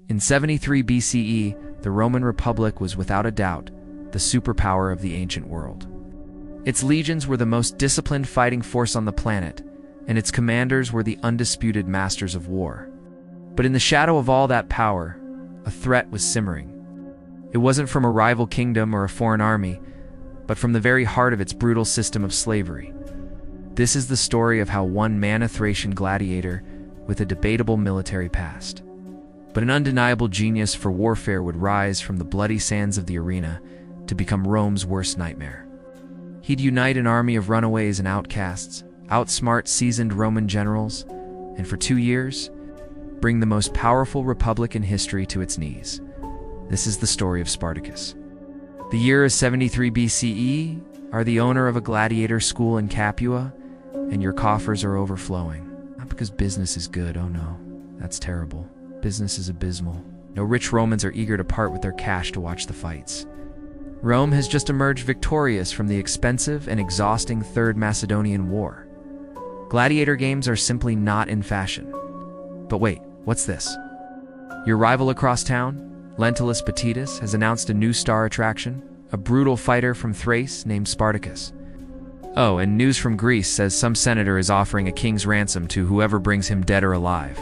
In 73 BCE, the Roman Republic was without a doubt the superpower of the ancient world. Its legions were the most disciplined fighting force on the planet, and its commanders were the undisputed masters of war. But in the shadow of all that power, a threat was simmering. It wasn't from a rival kingdom or a foreign army, but from the very heart of its brutal system of slavery. This is the story of how one man, a Thracian gladiator with a debatable military past, but an undeniable genius for warfare, would rise from the bloody sands of the arena to become Rome's worst nightmare. He'd unite an army of runaways and outcasts, outsmart seasoned Roman generals, and for 2 years, bring the most powerful republic in history to its knees. This is the story of Spartacus. The year is 73 BCE, are the owner of a gladiator school in Capua, and your coffers are overflowing. Not because business is good, oh no, that's terrible. Business is abysmal. No rich Romans are eager to part with their cash to watch the fights. Rome has just emerged victorious from the expensive and exhausting Third Macedonian War. Gladiator games are simply not in fashion. But wait, what's this? Your rival across town, Lentulus Petitus, has announced a new star attraction, a brutal fighter from Thrace named Spartacus. Oh, and news from Greece says some senator is offering a king's ransom to whoever brings him dead or alive.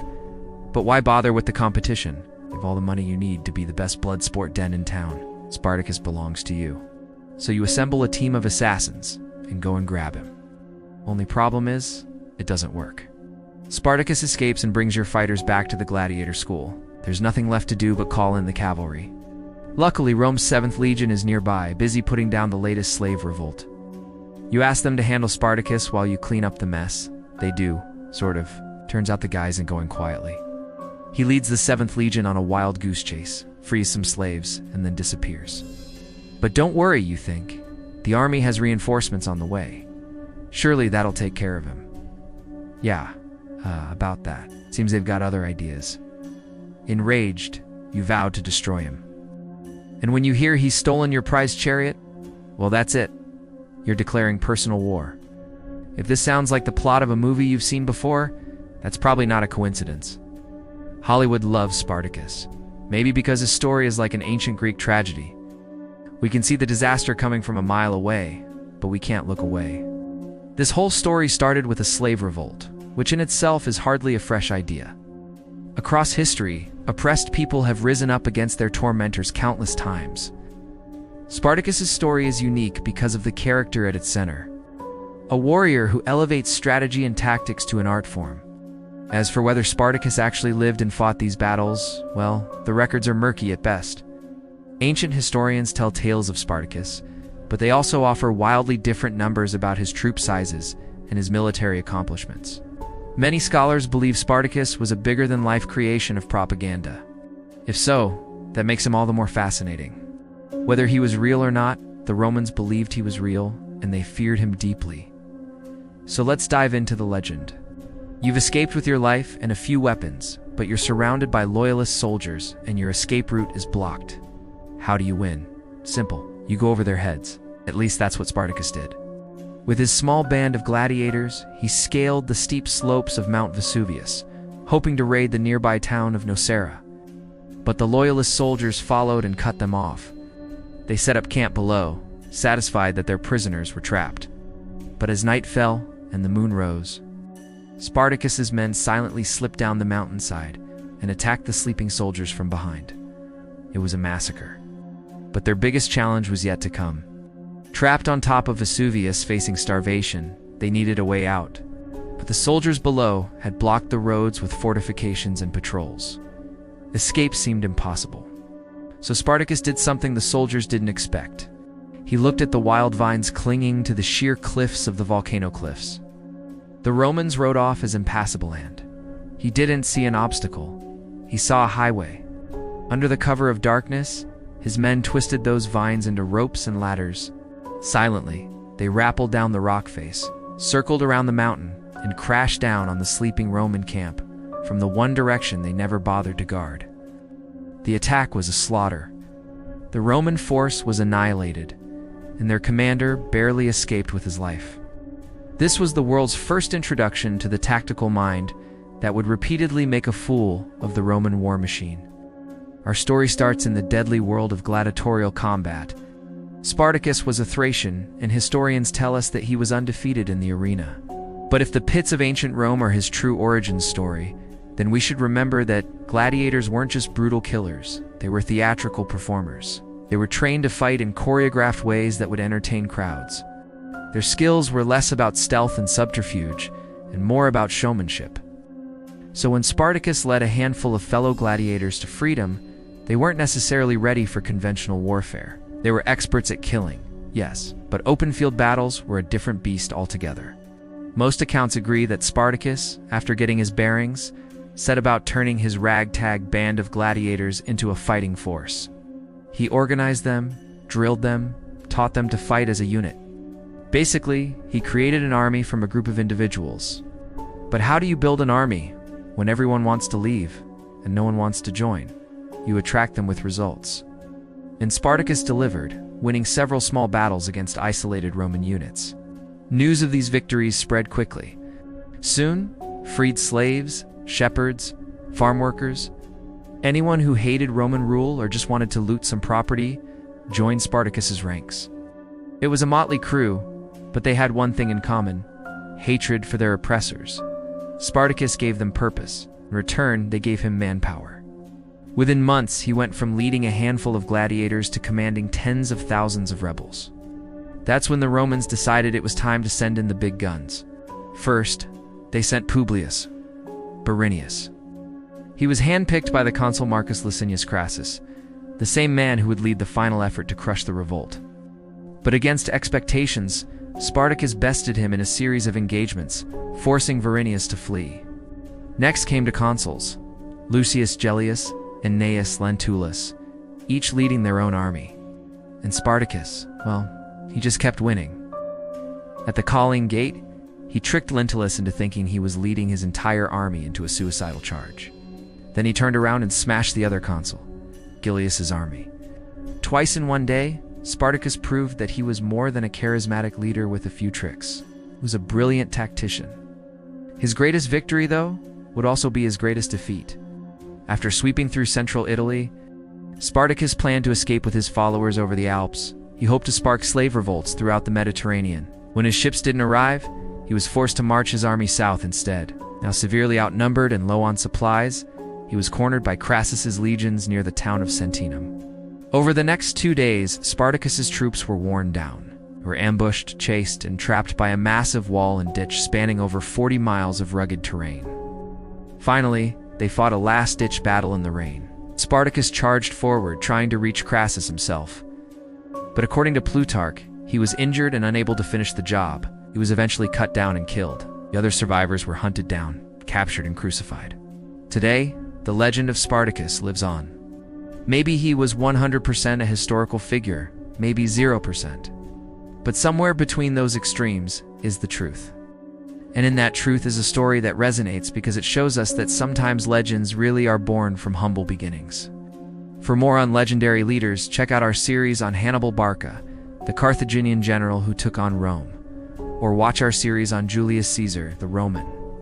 But why bother with the competition? You have all the money you need to be the best blood sport den in town. Spartacus belongs to you. So you assemble a team of assassins and go and grab him. Only problem is, it doesn't work. Spartacus escapes and brings your fighters back to the gladiator school. There's nothing left to do but call in the cavalry. Luckily, Rome's 7th Legion is nearby, busy putting down the latest slave revolt. You ask them to handle Spartacus while you clean up the mess. They do, sort of. Turns out the guy isn't going quietly. He leads the 7th Legion on a wild goose chase, frees some slaves, and then disappears. But don't worry, you think. The army has reinforcements on the way. Surely that'll take care of him. Yeah, about that. Seems they've got other ideas. Enraged, you vow to destroy him. And when you hear he's stolen your prized chariot, well, that's it. You're declaring personal war. If this sounds like the plot of a movie you've seen before, that's probably not a coincidence. Hollywood loves Spartacus. Maybe because his story is like an ancient Greek tragedy. We can see the disaster coming from a mile away, but we can't look away. This whole story started with a slave revolt, which in itself is hardly a fresh idea. Across history, oppressed people have risen up against their tormentors countless times. Spartacus's story is unique because of the character at its center. A warrior who elevates strategy and tactics to an art form. As for whether Spartacus actually lived and fought these battles, well, the records are murky at best. Ancient historians tell tales of Spartacus, but they also offer wildly different numbers about his troop sizes and his military accomplishments. Many scholars believe Spartacus was a bigger-than-life creation of propaganda. If so, that makes him all the more fascinating. Whether he was real or not, the Romans believed he was real, and they feared him deeply. So let's dive into the legend. You've escaped with your life and a few weapons, but you're surrounded by loyalist soldiers, and your escape route is blocked. How do you win? Simple. You go over their heads. At least that's what Spartacus did. With his small band of gladiators, he scaled the steep slopes of Mount Vesuvius, hoping to raid the nearby town of Nocera. But the loyalist soldiers followed and cut them off. They set up camp below, satisfied that their prisoners were trapped. But as night fell and the moon rose, Spartacus's men silently slipped down the mountainside and attacked the sleeping soldiers from behind. It was a massacre. But their biggest challenge was yet to come. Trapped on top of Vesuvius facing starvation, they needed a way out. But the soldiers below had blocked the roads with fortifications and patrols. Escape seemed impossible. So Spartacus did something the soldiers didn't expect. He looked at the wild vines clinging to the sheer cliffs of the volcano cliffs. The Romans rode off as impassable land. He didn't see an obstacle. He saw a highway. Under the cover of darkness, his men twisted those vines into ropes and ladders. Silently, they rappelled down the rock face, circled around the mountain, and crashed down on the sleeping Roman camp from the one direction they never bothered to guard. The attack was a slaughter. The Roman force was annihilated, and their commander barely escaped with his life. This was the world's first introduction to the tactical mind that would repeatedly make a fool of the Roman war machine. Our story starts in the deadly world of gladiatorial combat. Spartacus was a Thracian, and historians tell us that he was undefeated in the arena. But if the pits of ancient Rome are his true origin story, then we should remember that gladiators weren't just brutal killers, they were theatrical performers. They were trained to fight in choreographed ways that would entertain crowds. Their skills were less about stealth and subterfuge, and more about showmanship. So when Spartacus led a handful of fellow gladiators to freedom, they weren't necessarily ready for conventional warfare. They were experts at killing, yes, but open-field battles were a different beast altogether. Most accounts agree that Spartacus, after getting his bearings, set about turning his ragtag band of gladiators into a fighting force. He organized them, drilled them, taught them to fight as a unit. Basically, he created an army from a group of individuals. But how do you build an army when everyone wants to leave and no one wants to join? You attract them with results. And Spartacus delivered, winning several small battles against isolated Roman units. News of these victories spread quickly. Soon, freed slaves, shepherds, farm workers, anyone who hated Roman rule or just wanted to loot some property, joined Spartacus's ranks. It was a motley crew, but they had one thing in common: hatred for their oppressors. Spartacus gave them purpose. In return, they gave him manpower. Within months, he went from leading a handful of gladiators to commanding tens of thousands of rebels. That's when the Romans decided it was time to send in the big guns. First, they sent Publius Varinius. He was handpicked by the consul Marcus Licinius Crassus, the same man who would lead the final effort to crush the revolt. But against expectations, Spartacus bested him in a series of engagements, forcing Varinius to flee. Next came the consuls, Lucius Gellius and Gnaeus Lentulus, each leading their own army. And Spartacus, well, he just kept winning. At the Colline Gate, he tricked Lentulus into thinking he was leading his entire army into a suicidal charge. Then he turned around and smashed the other consul, Gellius's army. Twice in one day, Spartacus proved that he was more than a charismatic leader with a few tricks. He was a brilliant tactician. His greatest victory, though, would also be his greatest defeat. After sweeping through central Italy, Spartacus planned to escape with his followers over the Alps. He hoped to spark slave revolts throughout the Mediterranean. When his ships didn't arrive, he was forced to march his army south instead. Now severely outnumbered and low on supplies, he was cornered by Crassus's legions near the town of Sentinum. Over the next 2 days, Spartacus's troops were worn down. They were ambushed, chased, and trapped by a massive wall and ditch spanning over 40 miles of rugged terrain. Finally, they fought a last-ditch battle in the rain. Spartacus charged forward, trying to reach Crassus himself. But according to Plutarch, he was injured and unable to finish the job. He was eventually cut down and killed. The other survivors were hunted down, captured, and crucified. Today, the legend of Spartacus lives on. Maybe he was 100% a historical figure, maybe 0%. But somewhere between those extremes is the truth. And in that truth is a story that resonates because it shows us that sometimes legends really are born from humble beginnings. For more on legendary leaders, check out our series on Hannibal Barca, the Carthaginian general who took on Rome. Or watch our series on Julius Caesar, the Roman.